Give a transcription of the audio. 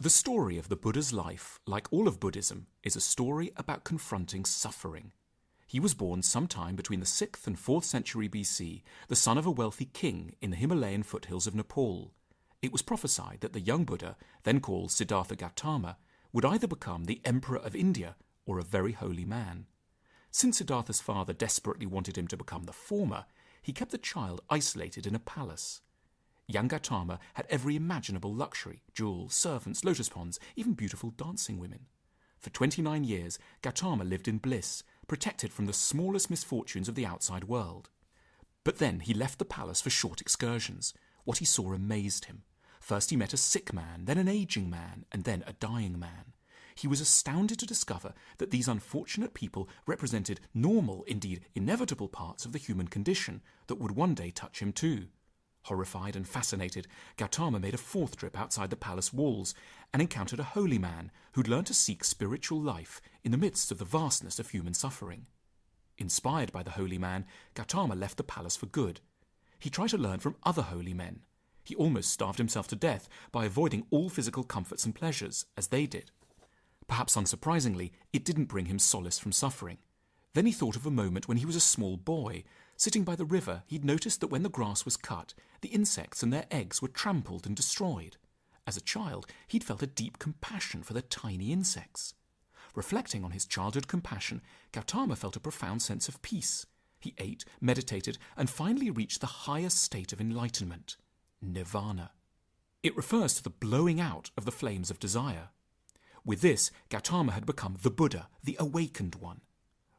The story of the Buddha's life, like all of Buddhism, is a story about confronting suffering. He was born sometime between the 6th and 4th century BC, the son of a wealthy king in the Himalayan foothills of Nepal. It was prophesied that the young Buddha, then called Siddhartha Gautama, would either become the emperor of India or a very holy man. Since Siddhartha's father desperately wanted him to become the former, he kept the child isolated in a palace. Young Gautama had every imaginable luxury: jewels, servants, lotus ponds, even beautiful dancing women. For 29 years, Gautama lived in bliss, protected from the smallest misfortunes of the outside world. But then he left the palace for short excursions. What he saw amazed him. First he met a sick man, then an aging man, and then a dying man. He was astounded to discover that these unfortunate people represented normal, indeed inevitable parts of the human condition that would one day touch him too. Horrified and fascinated, Gautama made a 4th trip outside the palace walls and encountered a holy man who'd learned to seek spiritual life in the midst of the vastness of human suffering. Inspired by the holy man, Gautama left the palace for good. He tried to learn from other holy men. He almost starved himself to death by avoiding all physical comforts and pleasures, as they did. Perhaps unsurprisingly, it didn't bring him solace from suffering. Then he thought of a moment when he was a small boy. Sitting by the river, he'd noticed that when the grass was cut, the insects and their eggs were trampled and destroyed. As a child, he'd felt a deep compassion for the tiny insects. Reflecting on his childhood compassion, Gautama felt a profound sense of peace. He ate, meditated, and finally reached the highest state of enlightenment, nirvana. It refers to the blowing out of the flames of desire. With this, Gautama had become the Buddha, the awakened one.